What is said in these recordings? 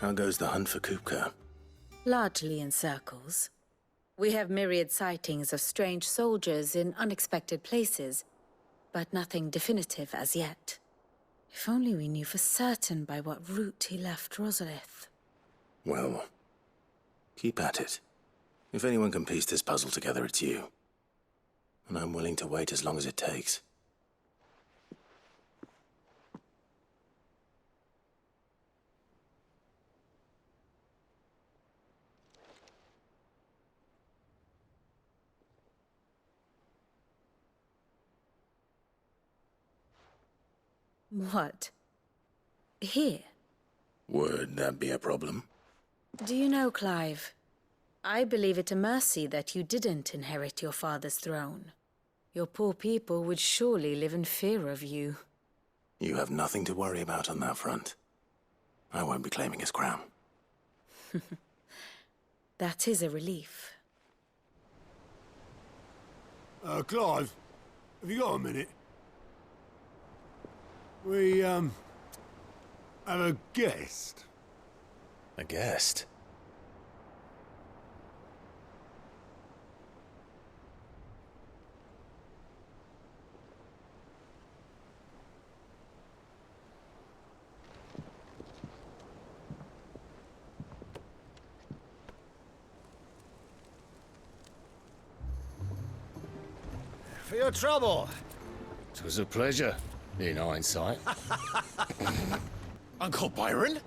How goes the hunt for Kupka? Largely in circles. We have myriad sightings of strange soldiers in unexpected places, but nothing definitive as yet. If only we knew for certain by what route he left Rosalith. Well, keep at it. If anyone can piece this puzzle together, it's you. And I'm willing to wait as long as it takes. What? Here? Would that be a problem? Do you know, Clive? I believe it a mercy that you didn't inherit your father's throne. Your poor people would surely live in fear of you. You have nothing to worry about on that front. I won't be claiming his crown. That is a relief. Clive, have you got a minute? We, have a guest. A guest? For your trouble. It was a pleasure, in hindsight. Uncle Byron?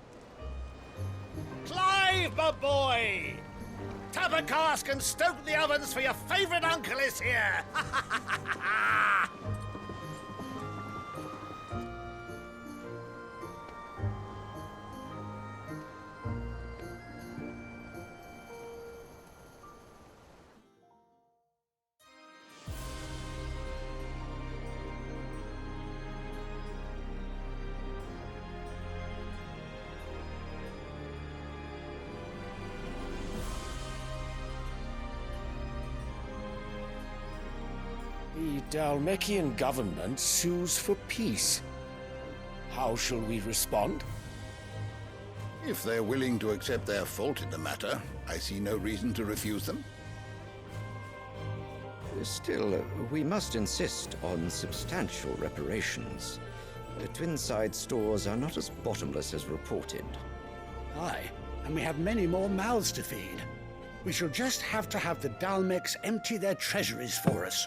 Clive, my boy! Tap a cask and stoke the ovens for your favourite uncle is here! The Dalmekian government sues for peace. How shall we respond? If they're willing to accept their fault in the matter, I see no reason to refuse them. Still, we must insist on substantial reparations. The Twinside stores are not as bottomless as reported. Aye, and we have many more mouths to feed. We shall just have to have the Dalmeks empty their treasuries for us.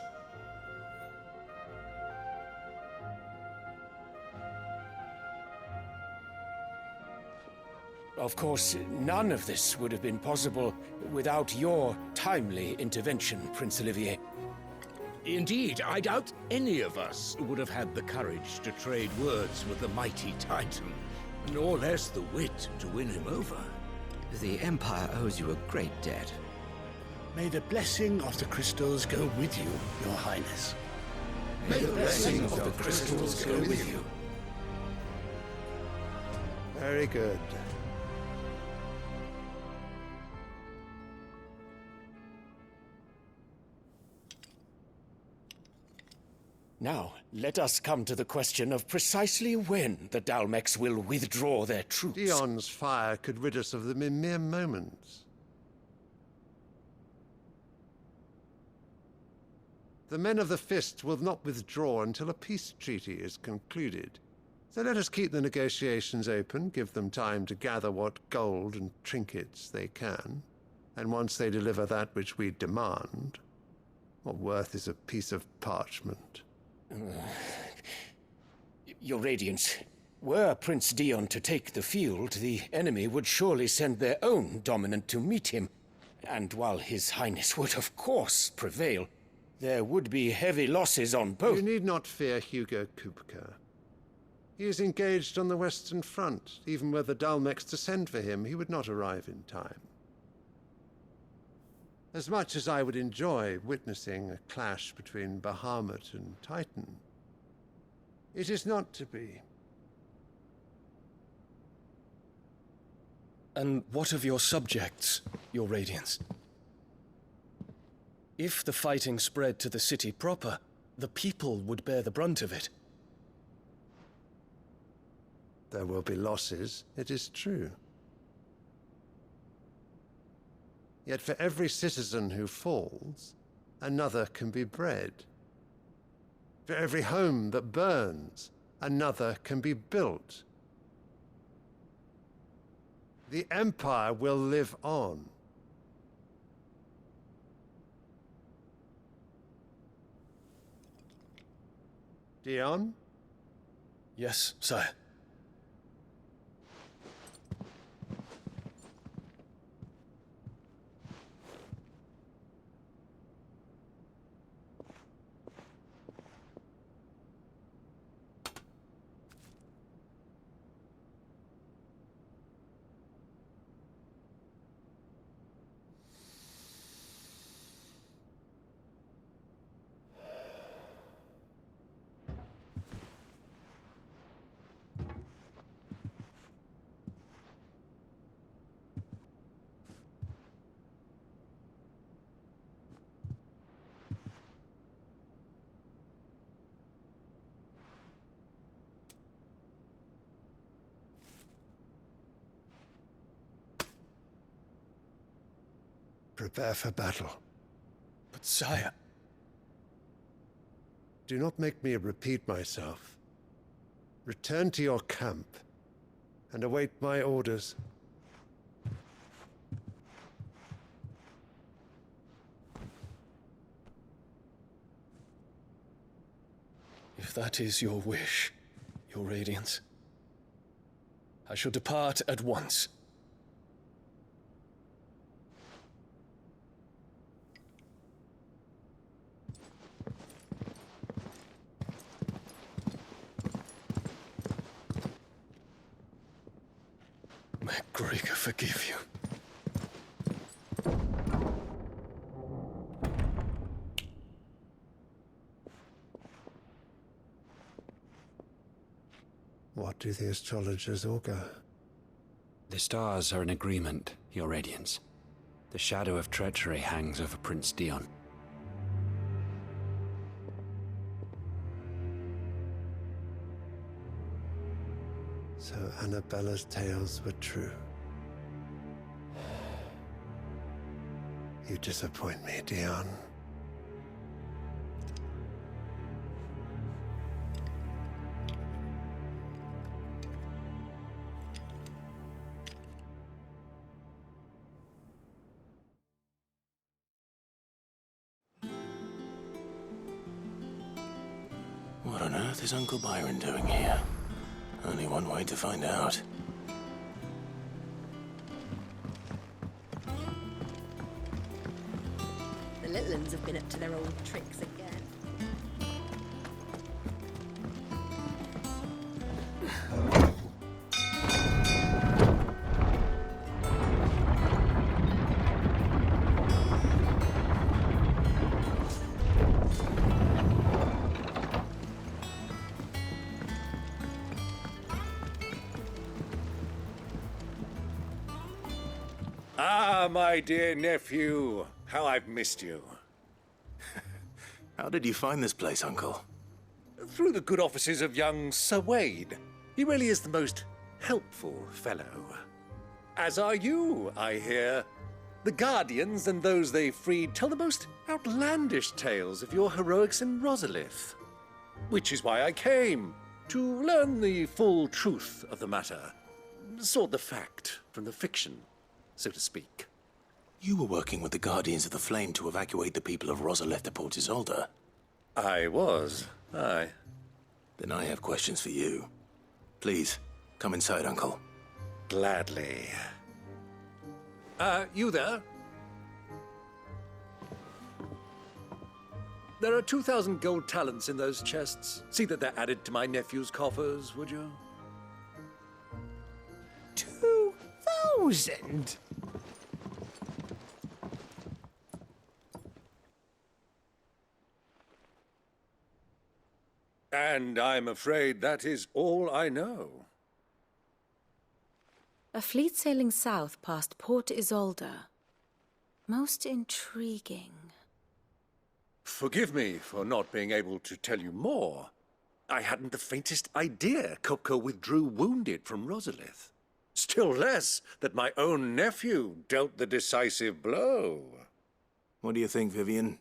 Of course, none of this would have been possible without your timely intervention, Prince Olivier. Indeed, I doubt any of us would have had the courage to trade words with the mighty Titan, nor less the wit to win him over. The Empire owes you a great debt. May the blessing of the crystals go with you, Your Highness. May the blessing of the crystals go with you. Very good. Now, let us come to the question of precisely when the Dalmeks will withdraw their troops. Dion's fire could rid us of them in mere moments. The men of the Fist will not withdraw until a peace treaty is concluded. So let us keep the negotiations open, give them time to gather what gold and trinkets they can, and once they deliver that which we demand, what worth is a piece of parchment? Your Radiance, were Prince Dion to take the field, the enemy would surely send their own dominant to meet him. And while His Highness would of course prevail, there would be heavy losses on both. You need not fear Hugo Kupka. He is engaged on the Western Front. Even were the Dalmeks to send for him, he would not arrive in time. As much as I would enjoy witnessing a clash between Bahamut and Titan, it is not to be. And what of your subjects, Your Radiance? If the fighting spread to the city proper, The people would bear the brunt of it. There will be losses, it is true. Yet for every citizen who falls, another can be bred. For every home that burns, another can be built. The Empire will live on. Dion? Yes, sire. Prepare for battle. But sire... Do not make me repeat myself. Return to your camp and await my orders. If that is your wish, Your Radiance, I shall depart at once. May Gregor forgive you. What do the astrologers augur? The stars are in agreement, Your Radiance. The shadow of treachery hangs over Prince Dion. So Annabella's tales were true. You disappoint me, Dion. What on earth is Uncle Byron doing here? Only one way to find out. The little ones have been up to their old tricks again. Ah, my dear nephew, how I've missed you. How did you find this place, Uncle? Through the good offices of young Sir Wade. He really is the most helpful fellow. As are you, I hear. The Guardians and those they freed tell the most outlandish tales of your heroics in Rosalith. Which is why I came, to learn the full truth of the matter. Sort the fact from the fiction, so to speak. You were working with the Guardians of the Flame to evacuate the people of Rosalith to Port Isolde. I was, aye. Then I have questions for you. Please, come inside, Uncle. Gladly. You there? There are 2,000 gold talents in those chests. See that they're added to my nephew's coffers, would you? 2,000? And I'm afraid that is all I know. A fleet sailing south past Port Isolde. Most intriguing. Forgive me for not being able to tell you more. I hadn't the faintest idea Kupka withdrew wounded from Rosalith. Still less that my own nephew dealt the decisive blow. What do you think, Vivian?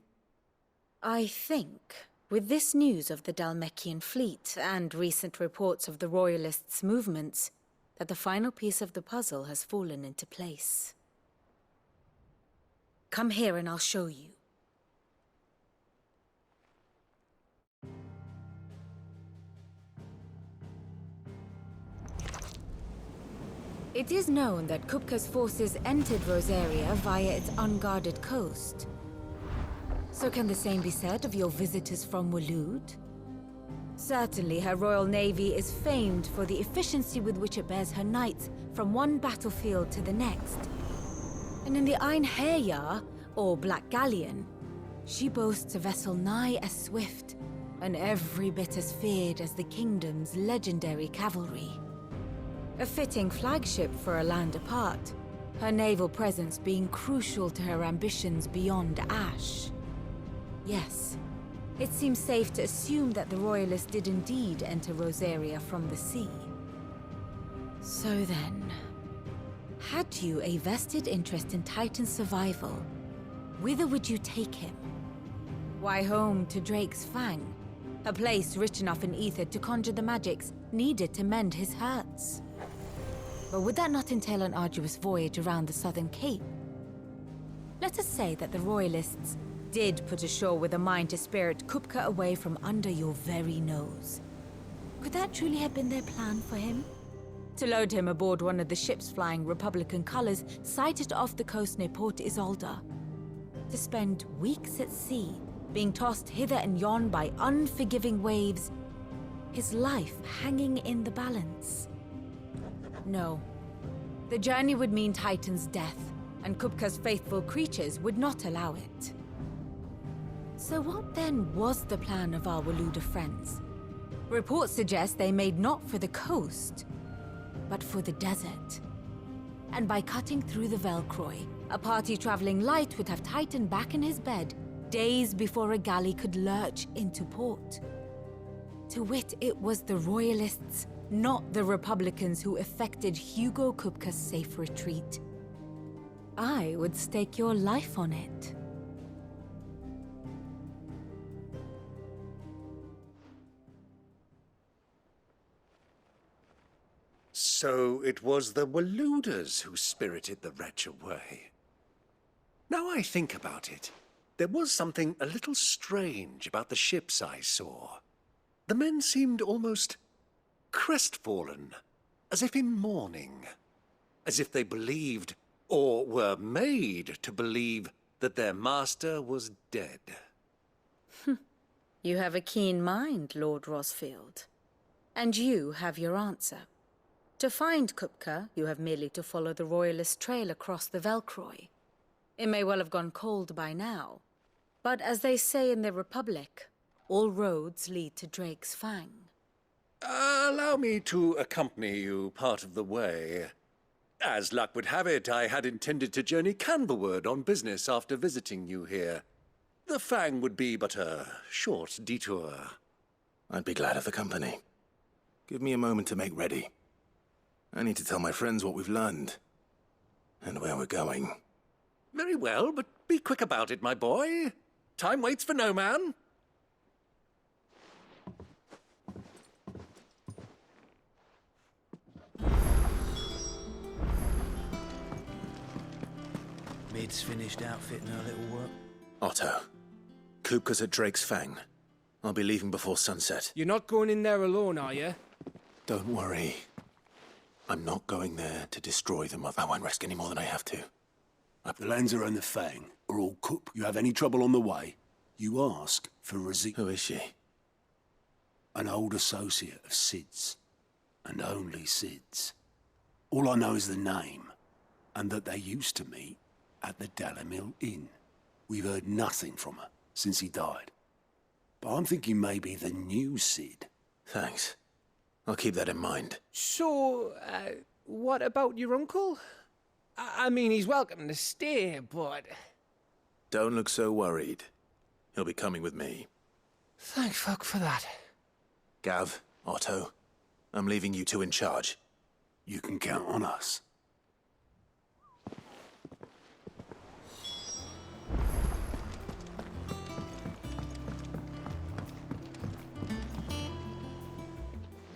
I think, with this news of the Dalmekian fleet and recent reports of the Royalists' movements, that the final piece of the puzzle has fallen into place. Come here and I'll show you. It is known that Kupka's forces entered Rosaria via its unguarded coast. So can the same be said of your visitors from Waloed? Certainly, her royal navy is famed for the efficiency with which it bears her knights from one battlefield to the next. And in the Einherjar, or Black Galleon, she boasts a vessel nigh as swift and every bit as feared as the kingdom's legendary cavalry. A fitting flagship for a land apart, her naval presence being crucial to her ambitions beyond Ash. Yes, it seems safe to assume that the Royalists did indeed enter Rosaria from the sea. So then, had you a vested interest in Titan's survival, whither would you take him? Why, home to Drake's Fang, a place rich enough in ether to conjure the magics needed to mend his hurts. But would that not entail an arduous voyage around the southern cape? Let us say that the Royalists did put ashore with a mind to spirit Kupka away from under your very nose. Could that truly have been their plan for him? To load him aboard one of the ships flying Republican colors sighted off the coast near Port Isolde? To spend weeks at sea, being tossed hither and yon by unforgiving waves, his life hanging in the balance? No. The journey would mean Titan's death, and Kupka's faithful creatures would not allow it. So what then was the plan of our Waluda friends? Reports suggest they made not for the coast, but for the desert. And by cutting through the Velcroy, a party traveling light would have Titan back in his bed days before a galley could lurch into port. To wit, it was the Royalists, not the Republicans, who effected Hugo Kupka's safe retreat. I would stake your life on it. So it was the Waluders who spirited the wretch away. Now I think about it, there was something a little strange about the ships I saw. The men seemed almost crestfallen, as if in mourning, as if they believed, or were made to believe, that their master was dead. You have a keen mind, Lord Rosfield. And you have your answer. To find Kupka, you have merely to follow the Royalist trail across the Velcroy. It may well have gone cold by now, but as they say in the Republic, all roads lead to Drake's Fang. Allow me to accompany you part of the way. As luck would have it, I had intended to journey Canberward on business after visiting you here. The Fang would be but a short detour. I'd be glad of the company. Give me a moment to make ready. I need to tell my friends what we've learned, and where we're going. Very well, but be quick about it, my boy. Time waits for no man. Mid's finished outfitting her little work. Otto, Kupka's at Drake's Fang. I'll be leaving before sunset. You're not going in there alone, are you? Don't worry. I'm not going there to destroy the mother. I won't risk any more than I have to. The Lanza and the Fang are all cooked. You have any trouble on the way, you ask for Razika. Who is she? An old associate of Sid's. And only Sid's. All I know is the name, and that they used to meet at the Dalamil Inn. We've heard nothing from her since he died. But I'm thinking maybe the new Sid. Thanks. I'll keep that in mind. So, what about your uncle? I mean, he's welcome to stay, but... Don't look so worried. He'll be coming with me. Thank fuck for that. Gav, Otto, I'm leaving you two in charge. You can count on us.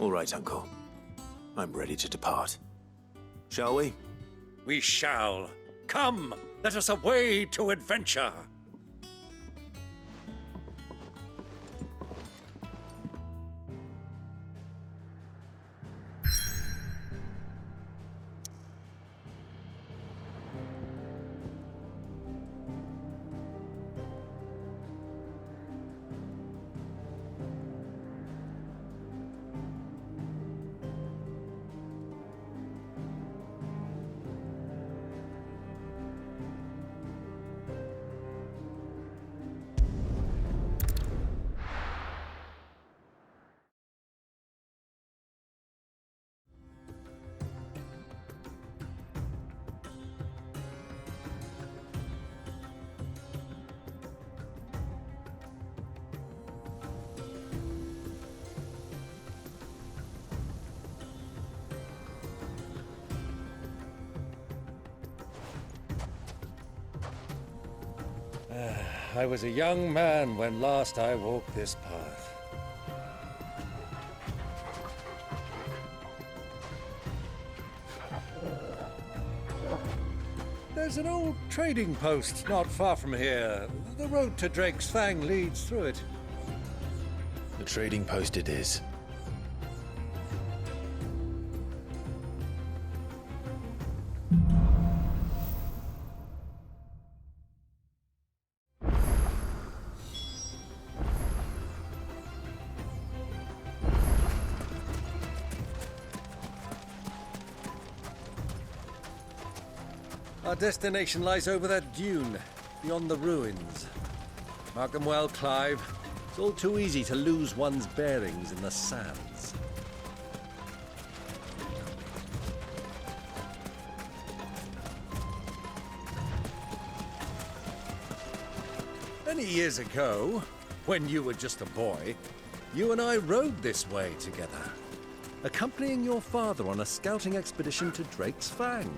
All right, Uncle. I'm ready to depart. Shall we? We shall. Come, let us away to adventure. I was a young man when last I walked this path. There's an old trading post not far from here. The road to Drake's Fang leads through it. The trading post it is. Our destination lies over that dune, beyond the ruins. Mark them well, Clive. It's all too easy to lose one's bearings in the sands. Many years ago, when you were just a boy, you and I rode this way together, accompanying your father on a scouting expedition to Drake's Fang.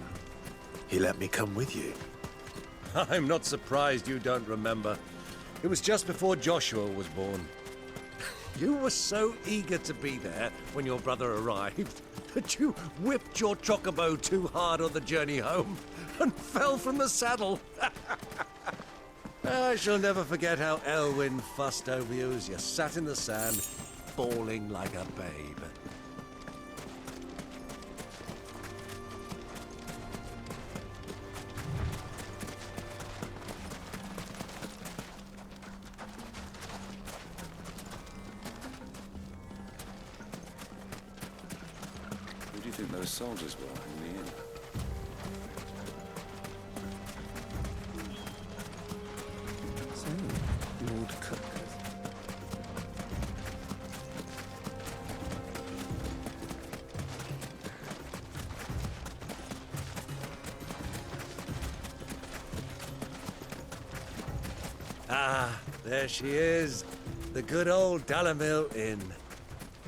He let me come with you. I'm not surprised you don't remember. It was just before Joshua was born. You were so eager to be there when your brother arrived that you whipped your chocobo too hard on the journey home and fell from the saddle. I shall never forget how Elwyn fussed over you as you sat in the sand, bawling like a babe. Who do you think those soldiers were in the inn? So, Lord Cook. Ah, there she is. The good old Dalamil Inn.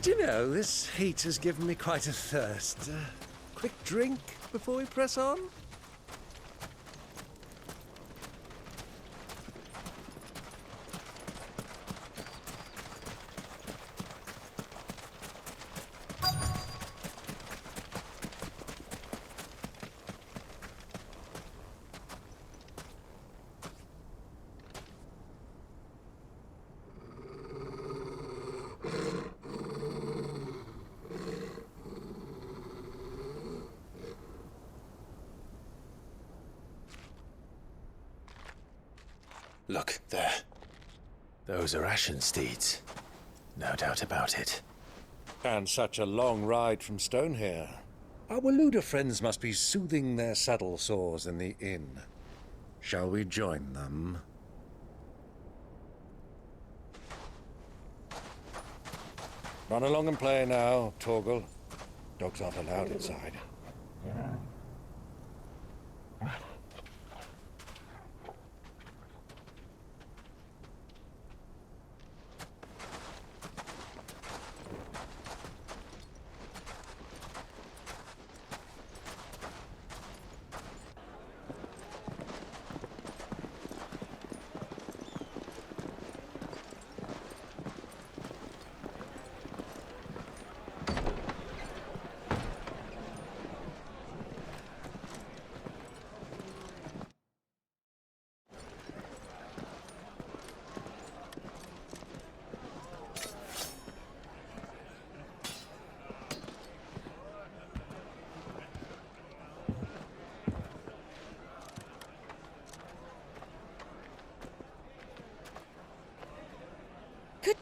Do you know, this heat has given me quite a thirst. Quick drink before we press on? Look, there. Those are Ashen steeds. No doubt about it. And such a long ride from Stonehere. Our Waluda friends must be soothing their saddle sores in the inn. Shall we join them? Run along and play now, Torgal. Dogs aren't allowed inside.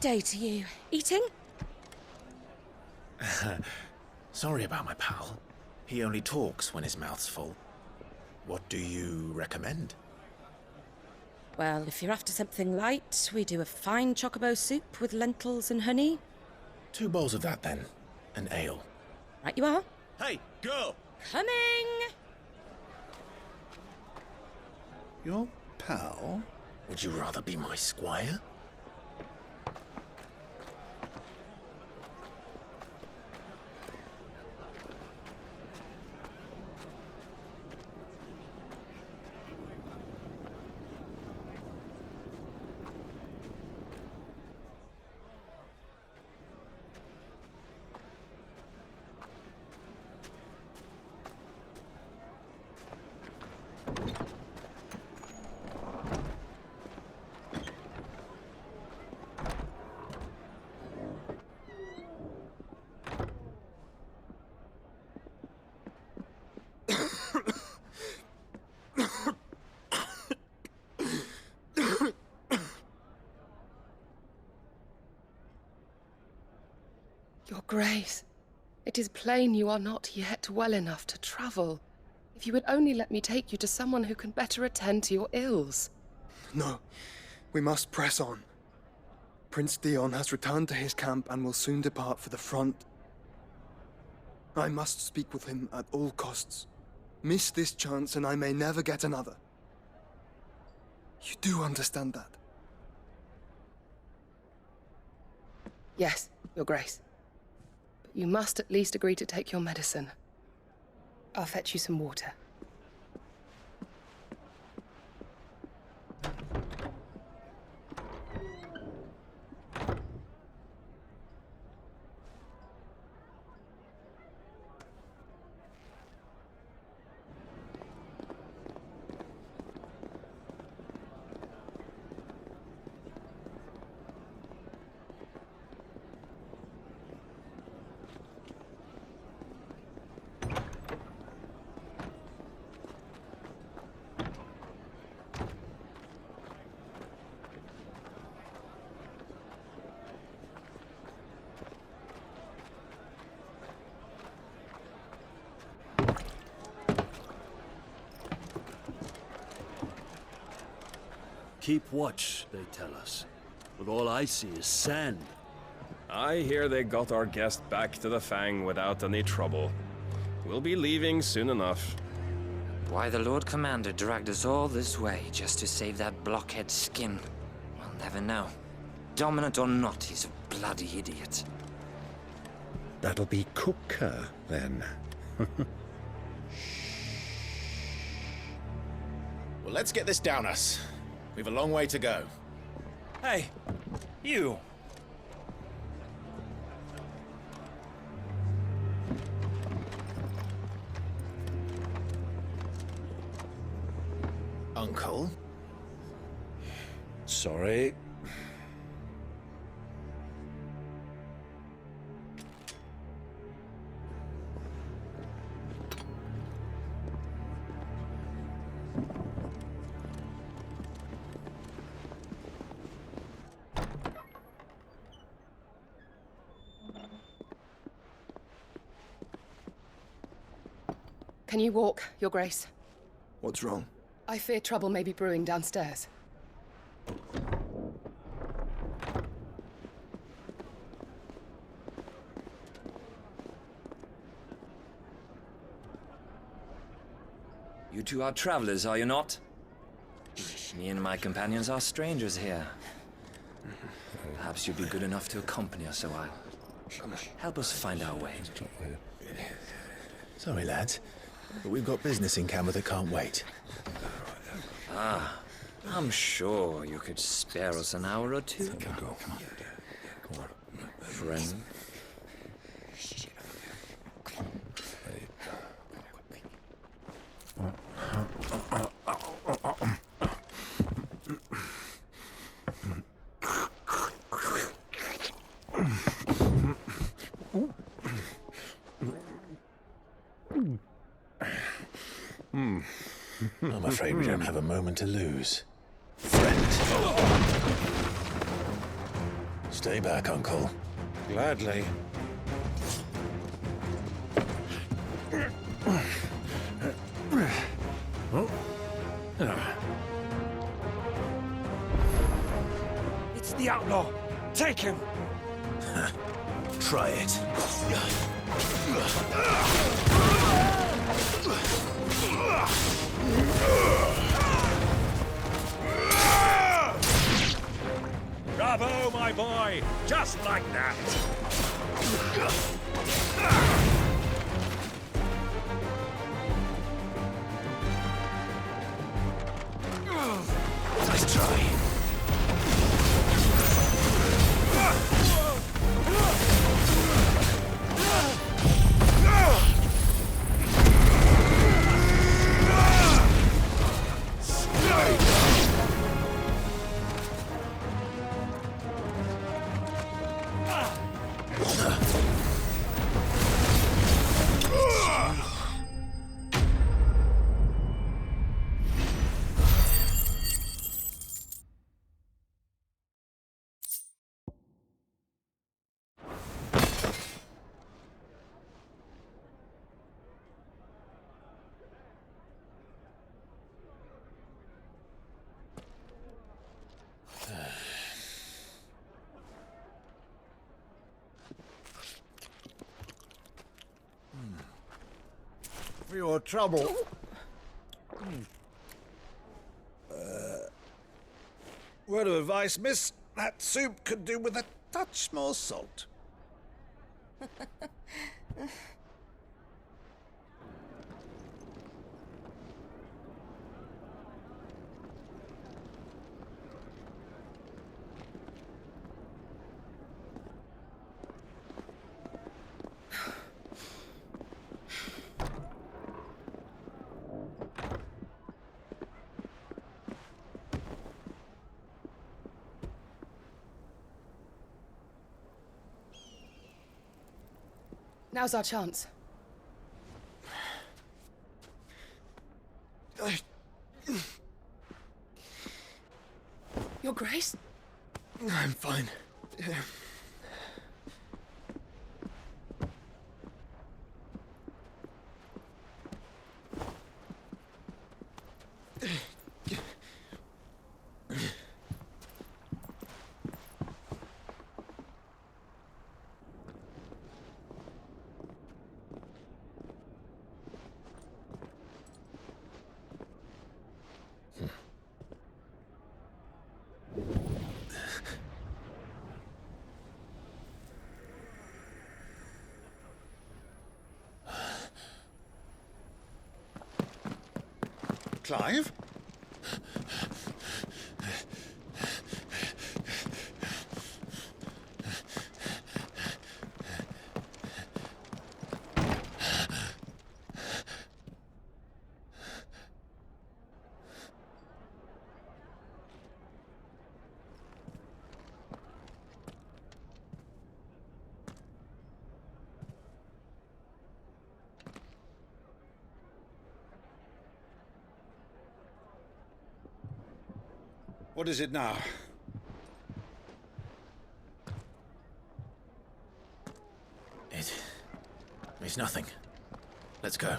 day to you. Eating? Sorry about my pal. He only talks when his mouth's full. What do you recommend? Well, if you're after something light, we do a fine chocobo soup with lentils and honey. 2 bowls of that, then. An ale. Right you are. Hey, girl! Coming! Your pal? Would you rather be my squire? Your Grace, it is plain you are not yet well enough to travel. If you would only let me take you to someone who can better attend to your ills. No, we must press on. Prince Dion has returned to his camp and will soon depart for the front. I must speak with him at all costs. Miss this chance and I may never get another. You do understand that? Yes, Your Grace. But you must at least agree to take your medicine. I'll fetch you some water. Keep watch, they tell us. But all I see is sand. I hear they got our guest back to the Fang without any trouble. We'll be leaving soon enough. Why the Lord Commander dragged us all this way just to save that blockhead's skin, we'll never know. Dominant or not, he's a bloody idiot. That'll be Cooker, then. Well, let's get this down us. We've a long way to go. Hey, you! Uncle? Sorry. Can you walk, Your Grace? What's wrong? I fear trouble may be brewing downstairs. You two are travelers, are you not? Me and my companions are strangers here. Perhaps you'd be good enough to accompany us a while. Help us find our way. Sorry, lads, but we've got business in camera that can't wait. Ah, I'm sure you could spare us an hour or two. Come on. Friend. I'm afraid we don't have a moment to lose. Friend. Stay back, Uncle. Gladly. It's the outlaw. Take him. Try it. Bravo, my boy! Just like that! Nice try. For your trouble. Word of advice, miss. That soup could do with a touch more salt. Now's our chance. Your Grace? I'm fine. Clive? What is it now? It's nothing. Let's go.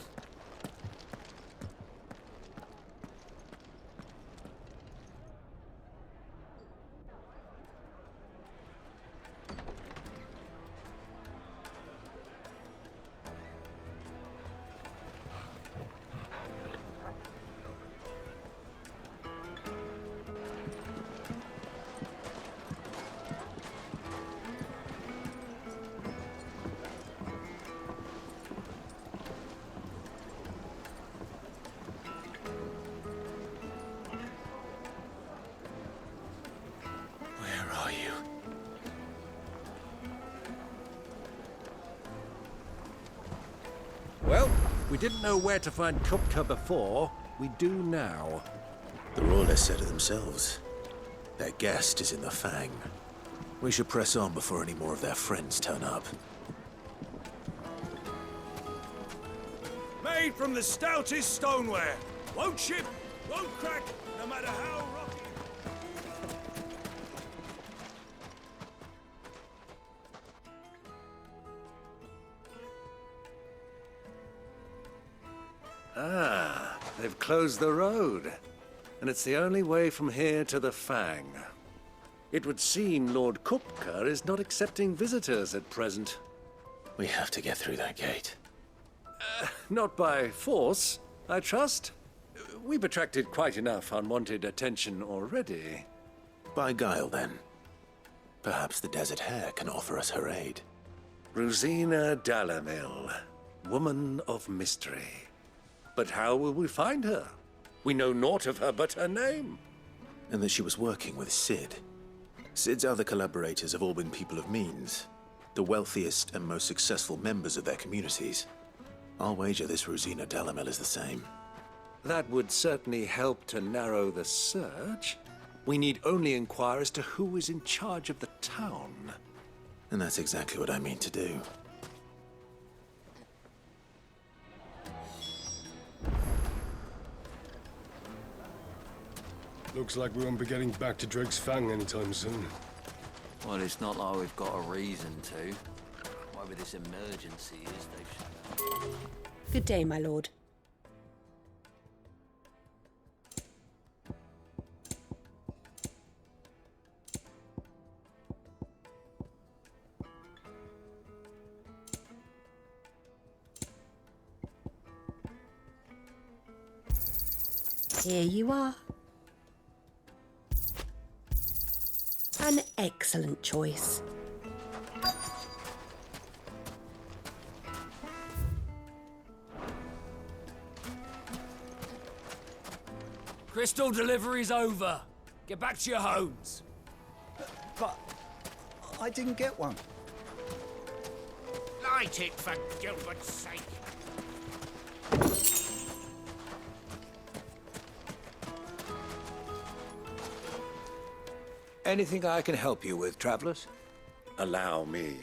Well, we didn't know where to find Kupka before. We do now. The Royalists said it themselves. Their guest is in the Fang. We should press on before any more of their friends turn up. Made from the stoutest stoneware. Won't chip, won't crack, no matter how rocky. Ah, they've closed the road. And it's the only way from here to the Fang. It would seem Lord Kupka is not accepting visitors at present. We have to get through that gate. Not by force, I trust. We've attracted quite enough unwanted attention already. By guile, then. Perhaps the Desert Hare can offer us her aid. Rosina Dalamil, woman of mystery. But how will we find her? We know naught of her but her name. And that she was working with Sid. Sid's other collaborators have all been people of means, the wealthiest and most successful members of their communities. I'll wager this Rosina Dalamil is the same. That would certainly help to narrow the search. We need only inquire as to who is in charge of the town. And that's exactly what I mean to do. Looks like we won't be getting back to Drake's Fang anytime soon. Well, it's not like we've got a reason to. Whatever this emergency is, they've shut up. Good day, my lord. Here you are. An excellent choice. Crystal delivery's over. Get back to your homes. But I didn't get one. Light it, for Gilbert's sake. Anything I can help you with, travelers? Allow me.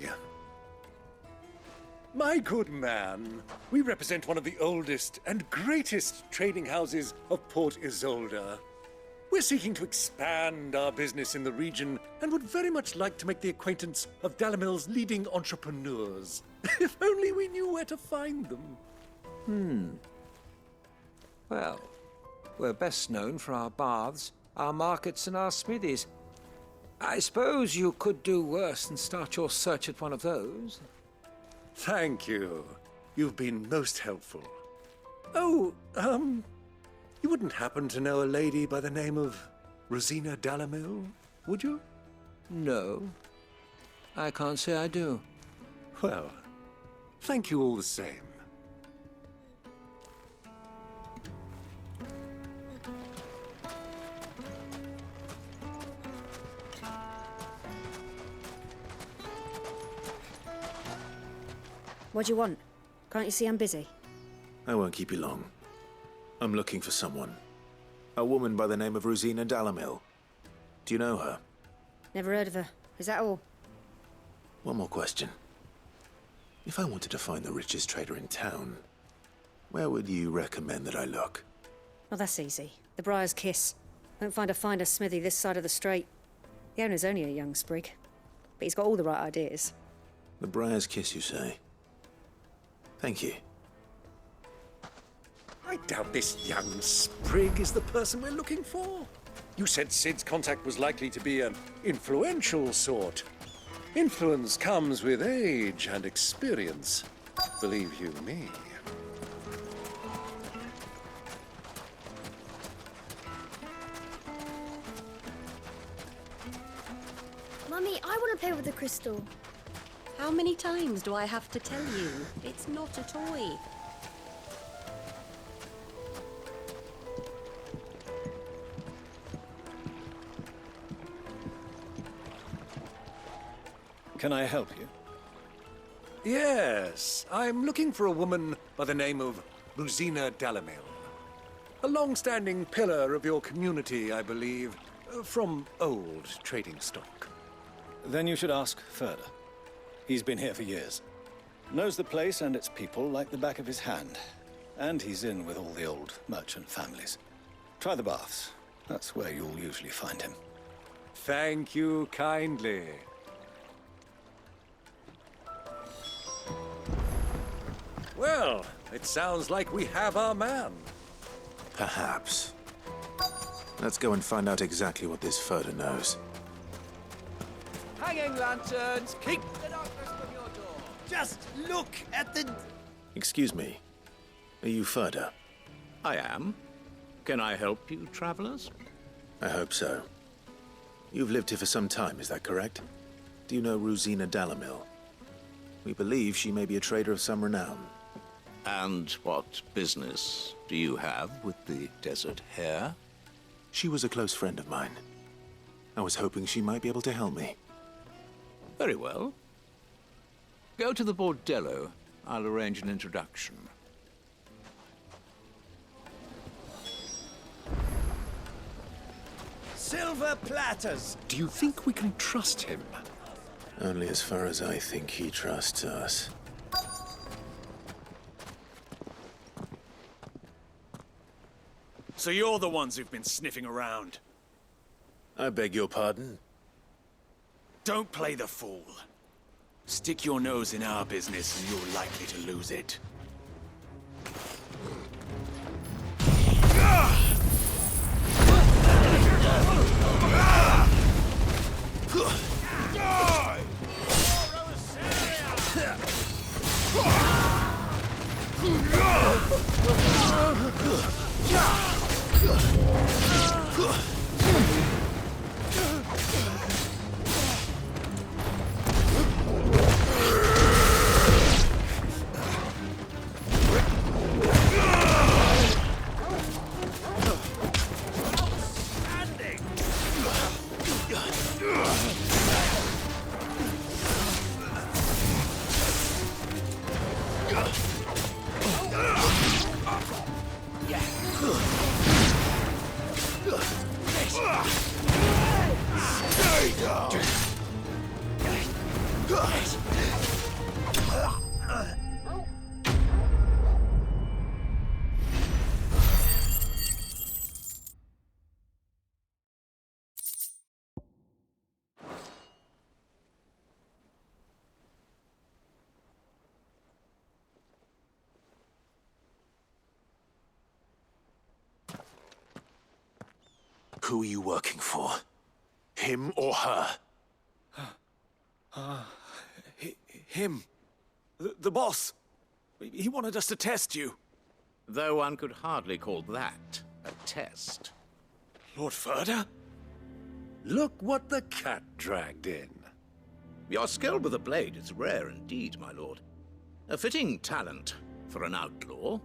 My good man, we represent one of the oldest and greatest trading houses of Port Isolde. We're seeking to expand our business in the region and would very much like to make the acquaintance of Dalamil's leading entrepreneurs. If only we knew where to find them. Well, we're best known for our baths, our markets, and our smithies. I suppose you could do worse than start your search at one of those. Thank you. You've been most helpful. Oh, you wouldn't happen to know a lady by the name of Rosina Dalamil, would you? No, I can't say I do. Well, thank you all the same. What do you want? Can't you see I'm busy? I won't keep you long. I'm looking for someone. A woman by the name of Rosina Dalamil. Do you know her? Never heard of her. Is that all? One more question. If I wanted to find the richest trader in town, where would you recommend that I look? Well, that's easy. The Briar's Kiss. Won't find a finer smithy this side of the strait. The owner's only a young sprig, but he's got all the right ideas. The Briar's Kiss, you say? Thank you. I doubt this young sprig is the person we're looking for. You said Sid's contact was likely to be an influential sort. Influence comes with age and experience, believe you me. Mummy, I want to play with the crystal. How many times do I have to tell you? It's not a toy. Can I help you? Yes, I'm looking for a woman by the name of Rosina Dalamil. A long-standing pillar of your community, I believe, from old trading stock. Then you should ask further. He's been here for years. Knows the place and its people like the back of his hand. And he's in with all the old merchant families. Try the baths. That's where you'll usually find him. Thank you kindly. Well, it sounds like we have our man. Perhaps. Let's go and find out exactly what this Furter knows. Hanging lanterns, keep the darkness from your door. Just look at the... Excuse me. Are you Furter? I am. Can I help you, travelers? I hope so. You've lived here for some time, is that correct? Do you know Rosina Dalamil? We believe she may be a trader of some renown. And what business do you have with the Desert Hare? She was a close friend of mine. I was hoping she might be able to help me. Very well. Go to the bordello. I'll arrange an introduction. Silver platters! Do you think we can trust him? Only as far as I think he trusts us. So you're the ones who've been sniffing around. I beg your pardon? Don't play the fool. Stick your nose in our business and you're likely to lose it. Who are you working for? Him or her? Him. The boss. He wanted us to test you. Though one could hardly call that a test. Lord Furder? Look what the cat dragged in. Your skill with the blade is rare indeed, my lord. A fitting talent for an outlaw.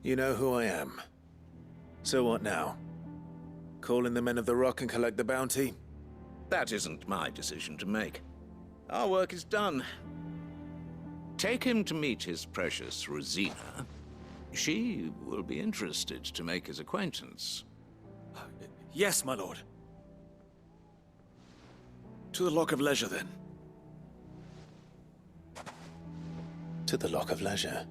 You know who I am. So what now? Call in the Men of the Rock and collect the bounty? That isn't my decision to make. Our work is done. Take him to meet his precious Rosina. She will be interested to make his acquaintance. Yes, my lord. To the Lock of Leisure, then. To the Lock of Leisure.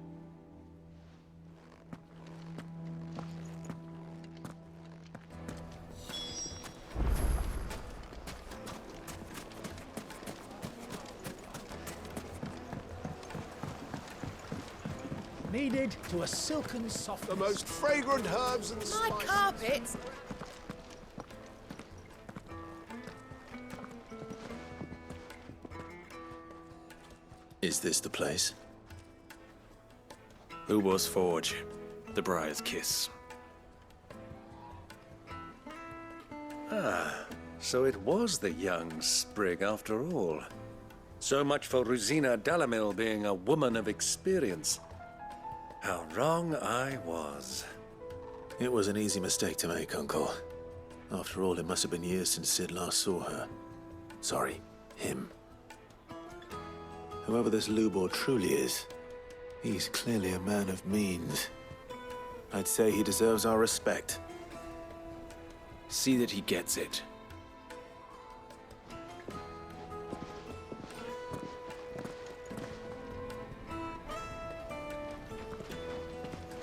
Kneaded to a silken softness. The most fragrant herbs and My spices. carpets! Is this the place? Ubor's Forge. The Briar's Kiss. Ah, so it was the young sprig after all. So much for Rosina Dalamil being a woman of experience. How wrong I was. It was an easy mistake to make, Uncle. After all, it must have been years since Sid last saw her. Sorry, him. Whoever this Lubor truly is, he's clearly a man of means. I'd say he deserves our respect. See that he gets it.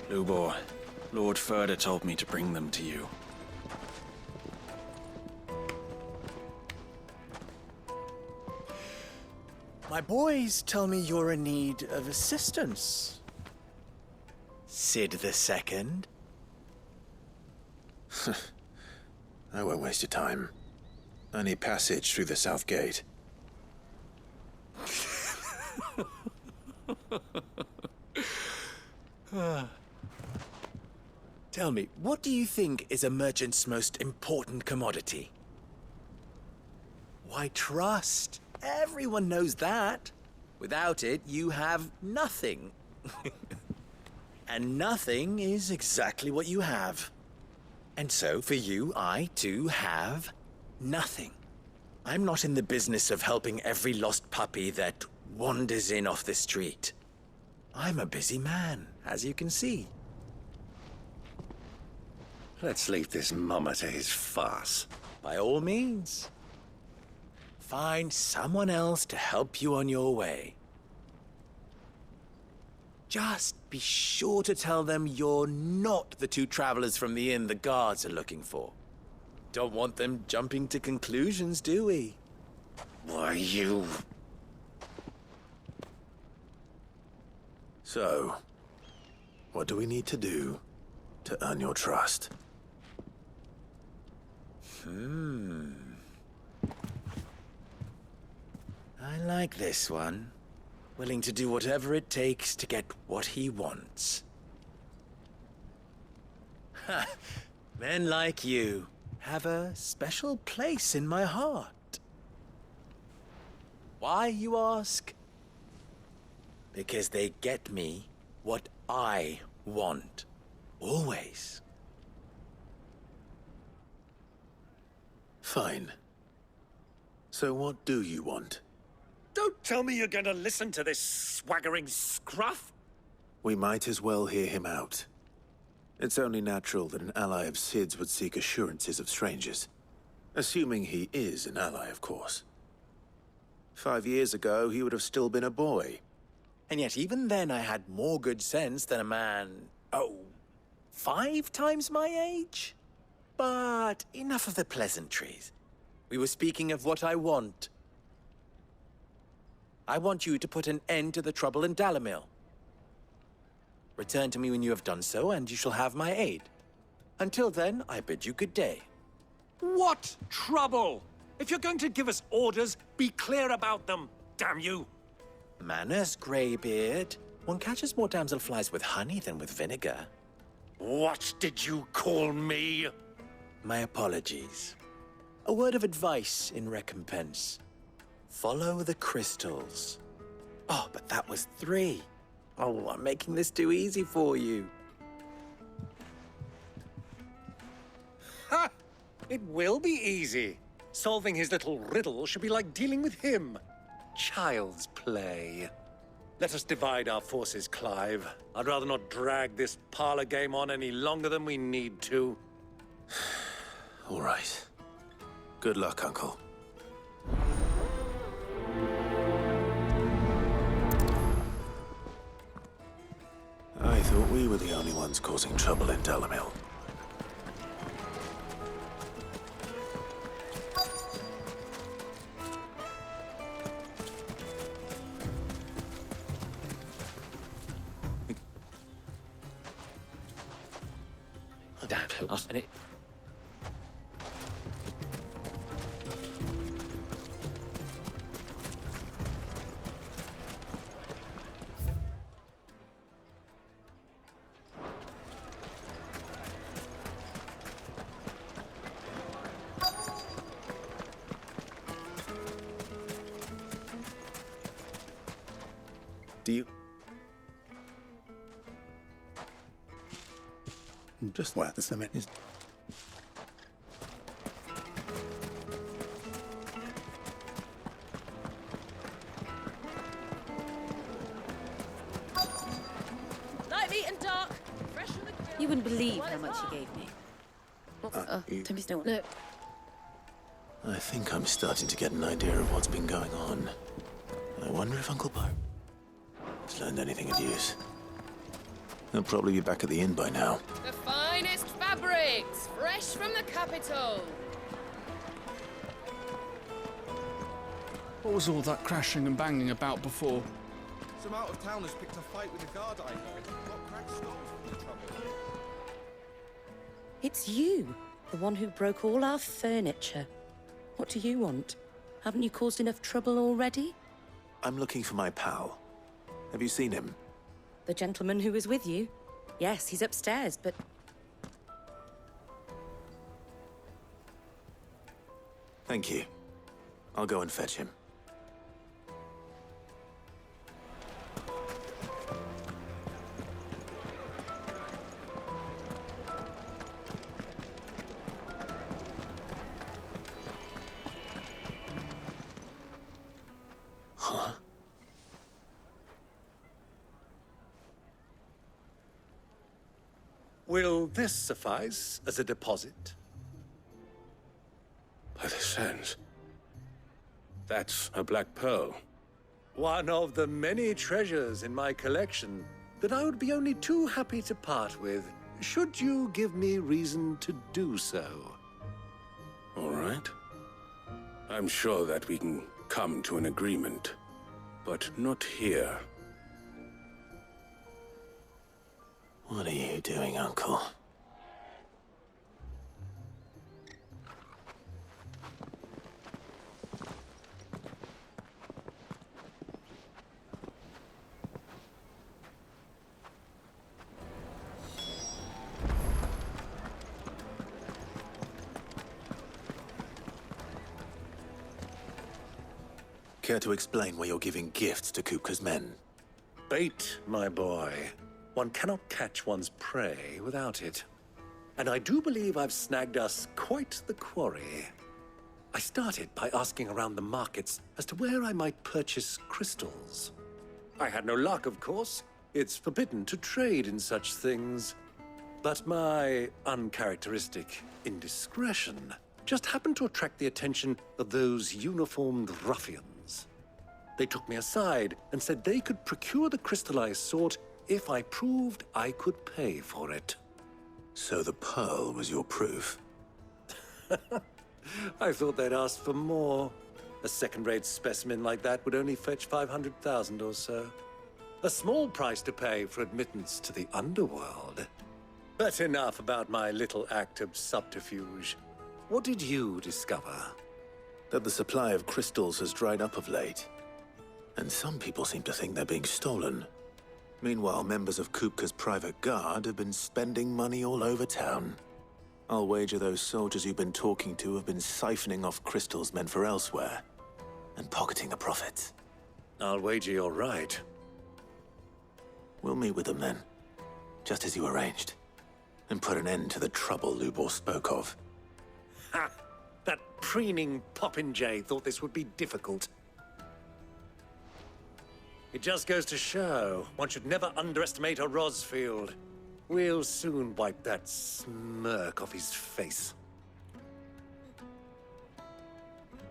Lubor, Lord Furder told me to bring them to you. My boys tell me you're in need of assistance. Sid the Second? I won't waste your time. I need passage through the south gate. Tell me, what do you think is a merchant's most important commodity? Why, trust. Everyone knows that. Without it, you have nothing. And nothing is exactly what you have. And so, for you, I, too, have nothing. I'm not in the business of helping every lost puppy that wanders in off the street. I'm a busy man, as you can see. Let's leave this mummer to his farce. By all means. Find someone else to help you on your way. Just be sure to tell them you're not the two travelers from the inn the guards are looking for. Don't want them jumping to conclusions, do we? Why, you... So, what do we need to do to earn your trust? I like this one. Willing to do whatever it takes to get what he wants. Ha! Men like you have a special place in my heart. Why, you ask? Because they get me what I want. Always. Fine. So what do you want? Don't tell me you're going to listen to this swaggering scruff! We might as well hear him out. It's only natural that an ally of Sid's would seek assurances of strangers. Assuming he is an ally, of course. 5 years ago, he would have still been a boy. And yet even then I had more good sense than a man, 5 times my age? But enough of the pleasantries. We were speaking of what I want. I want you to put an end to the trouble in Dalamil. Return to me when you have done so, and you shall have my aid. Until then, I bid you good day. What trouble? If you're going to give us orders, be clear about them, damn you! Manners, Greybeard. One catches more damselflies with honey than with vinegar. What did you call me? My apologies. A word of advice in recompense. Follow the crystals. Oh, but that was 3. Oh, I'm making this too easy for you. Ha! It will be easy. Solving his little riddle should be like dealing with him. Child's play. Let us divide our forces, Clive. I'd rather not drag this parlor game on any longer than we need to. All right. Good luck, Uncle. I thought we were the only ones causing trouble in Dalamil. And it... Do you... Just what? That's the minute. Light, meat, and dark. Fresh from the grill. You wouldn't believe how much he gave me. Don't be still. Look. I think I'm starting to get an idea of what's been going on. I wonder if Uncle Bo has learned anything of use. He'll probably be back at the inn by now. The finest fabrics, fresh from the capital. What was all that crashing and banging about before? Some out-of-towners picked a fight with a guard I heard. Got cracked skulls from the trouble. It's you, the one who broke all our furniture. What do you want? Haven't you caused enough trouble already? I'm looking for my pal. Have you seen him? The gentleman who was with you? Yes, he's upstairs, but... Thank you. I'll go and fetch him. Huh? Will this suffice as a deposit? By the sands. That's a black pearl. One of the many treasures in my collection that I would be only too happy to part with, should you give me reason to do so. All right. I'm sure that we can come to an agreement, but not here. What are you doing, Uncle? Care to explain why you're giving gifts to Kupka's men? Bait, my boy. One cannot catch one's prey without it. And I do believe I've snagged us quite the quarry. I started by asking around the markets as to where I might purchase crystals. I had no luck, of course. It's forbidden to trade in such things. But my uncharacteristic indiscretion just happened to attract the attention of those uniformed ruffians. They took me aside and said they could procure the crystal I sought if I proved I could pay for it. So the pearl was your proof? I thought they'd asked for more. A second-rate specimen like that would only fetch 500,000 or so. A small price to pay for admittance to the underworld. But enough about my little act of subterfuge. What did you discover? That the supply of crystals has dried up of late. And some people seem to think they're being stolen. Meanwhile, members of Kupka's private guard have been spending money all over town. I'll wager those soldiers you've been talking to have been siphoning off crystals meant for elsewhere, and pocketing the profits. I'll wager you're right. We'll meet with them then, just as you arranged, and put an end to the trouble Lubor spoke of. Ha! That preening popinjay thought this would be difficult. It just goes to show, one should never underestimate a Rosfield. We'll soon wipe that smirk off his face.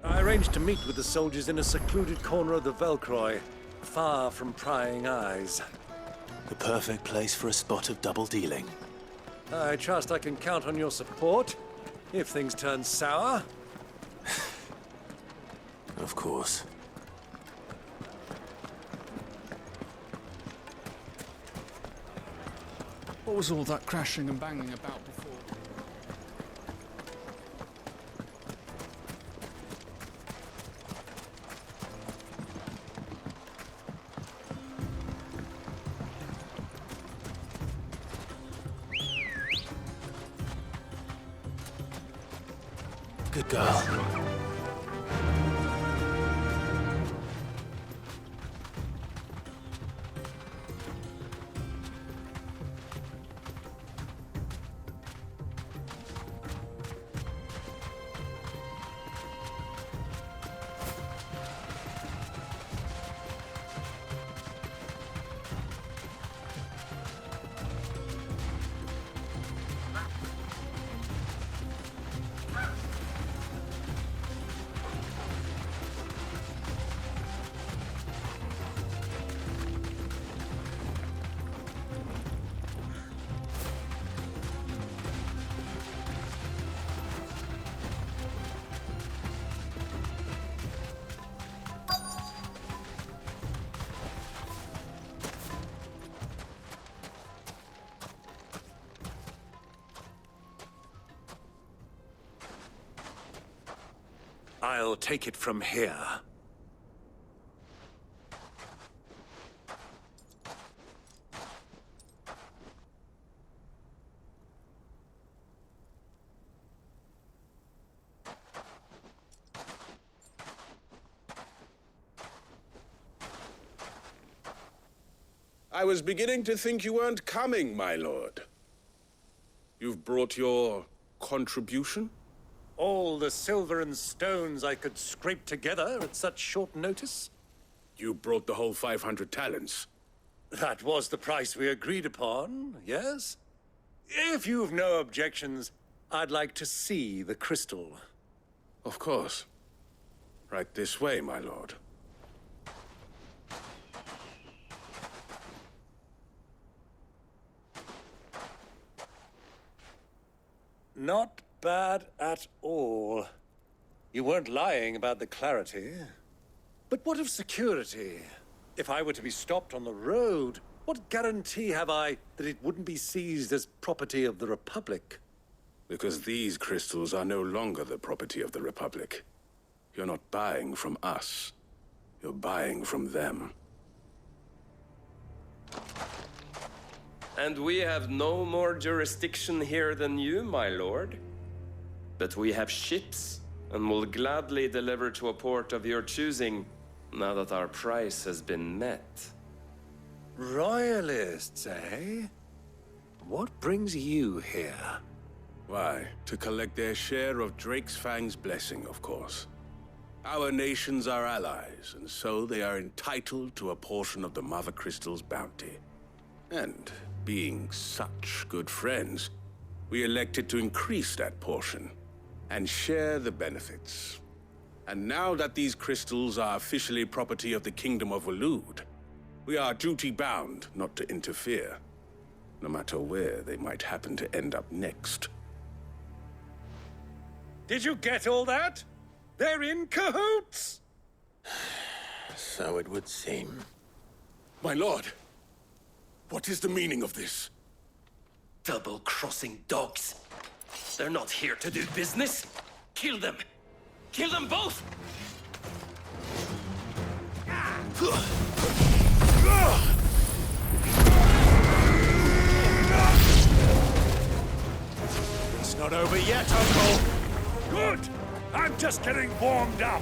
I arranged to meet with the soldiers in a secluded corner of the Velcroy, far from prying eyes. The perfect place for a spot of double dealing. I trust I can count on your support, if things turn sour. Of course. What was all that crashing and banging about before? Good girl. I'll take it from here. I was beginning to think you weren't coming, my lord. You've brought your contribution? All the silver and stones I could scrape together at such short notice? You brought the whole 500 talents. That was the price we agreed upon, yes? If you've no objections, I'd like to see the crystal. Of course. Right this way, my lord. Not bad at all. You weren't lying about the clarity. But what of security? If I were to be stopped on the road, what guarantee have I that it wouldn't be seized as property of the Republic? Because these crystals are no longer the property of the Republic. You're not buying from us. You're buying from them. And we have no more jurisdiction here than you, my lord. But we have ships, and will gladly deliver to a port of your choosing, now that our price has been met. Royalists, eh? What brings you here? Why, to collect their share of Drake's Fang's blessing, of course. Our nations are allies, and so they are entitled to a portion of the Mother Crystal's bounty. And being such good friends, we elected to increase that portion and share the benefits. And now that these crystals are officially property of the Kingdom of Waloed, we are duty-bound not to interfere, no matter where they might happen to end up next. Did you get all that? They're in cahoots! So it would seem. My lord, what is the meaning of this? Double-crossing dogs. They're not here to do business. Kill them. Kill them both! It's not over yet, Uncle! Good! I'm just getting warmed up!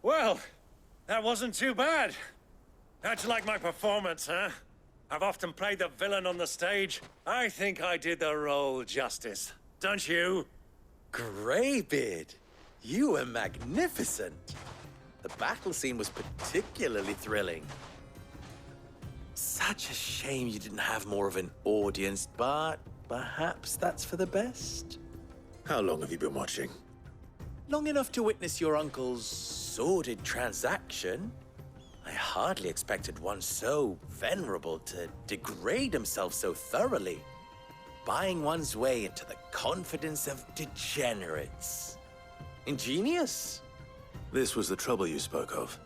Well, that wasn't too bad. How'd you like my performance, huh? I've often played the villain on the stage. I think I did the role justice. Don't you? Greybeard, you were magnificent. The battle scene was particularly thrilling. Such a shame you didn't have more of an audience, but perhaps that's for the best. How long have you been watching? Long enough to witness your uncle's sordid transaction. I hardly expected one so venerable to degrade himself so thoroughly. buying one's way into the confidence of degenerates. Ingenious. This was the trouble you spoke of.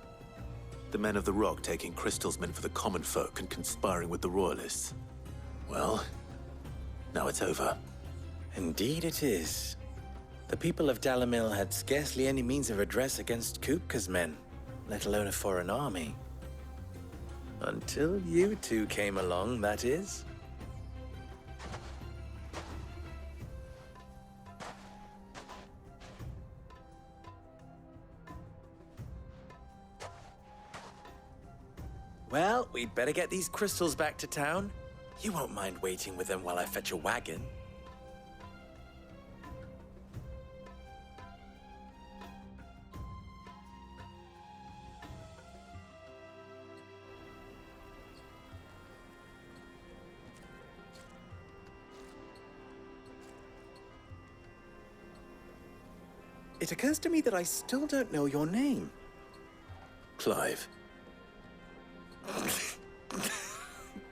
The men of the Rock taking crystals meant for the common folk and conspiring with the Royalists. Well, now it's over. Indeed it is. The people of Dalamil had scarcely any means of redress against Kupka's men, let alone a foreign army. Until you two came along, that is. Well, we'd better get these crystals back to town. You won't mind waiting with them while I fetch a wagon. It occurs to me that I still don't know your name. Clive.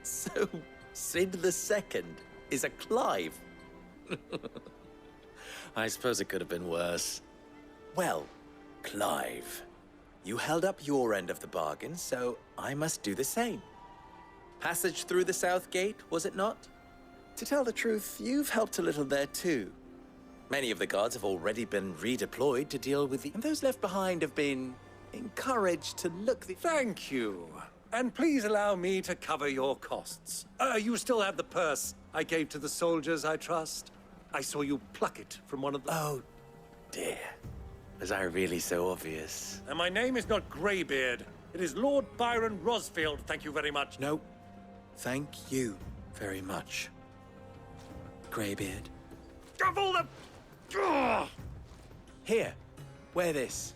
So, Sid the Second is a Clive. I suppose it could have been worse. Well, Clive, you held up your end of the bargain, so I must do the same. Passage through the South Gate, was it not? To tell the truth, you've helped a little there too. Many of the guards have already been redeployed to deal with and those left behind have been encouraged to look the— Thank you. And please allow me to cover your costs. You still have the purse I gave to the soldiers, I trust? I saw you pluck it from one of the— Oh, dear. Was I really so obvious? And my name is not Greybeard. It is Lord Byron Rosfield, thank you very much. No, thank you very much, Greybeard. Of all the— Ugh! Here, wear this.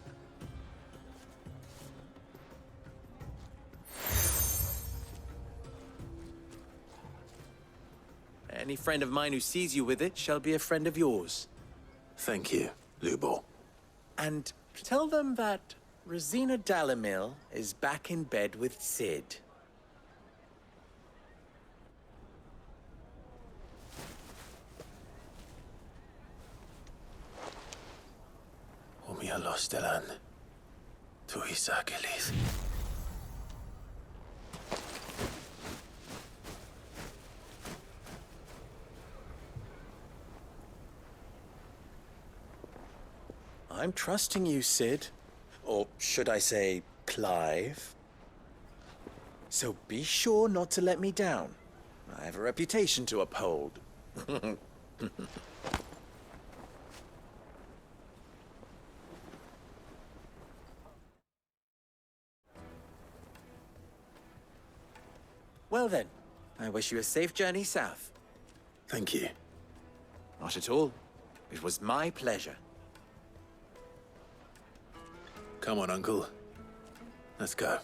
Any friend of mine who sees you with it shall be a friend of yours. Thank you, Lubor. And tell them that Rosina Dalamil is back in bed with Sid. Umia Lostelan. Tu Isakelis. I'm trusting you, Sid. Or should I say, Clive? So be sure not to let me down. I have a reputation to uphold. Well then, I wish you a safe journey south. Thank you. Not at all. It was my pleasure. Come on, Uncle. Let's go.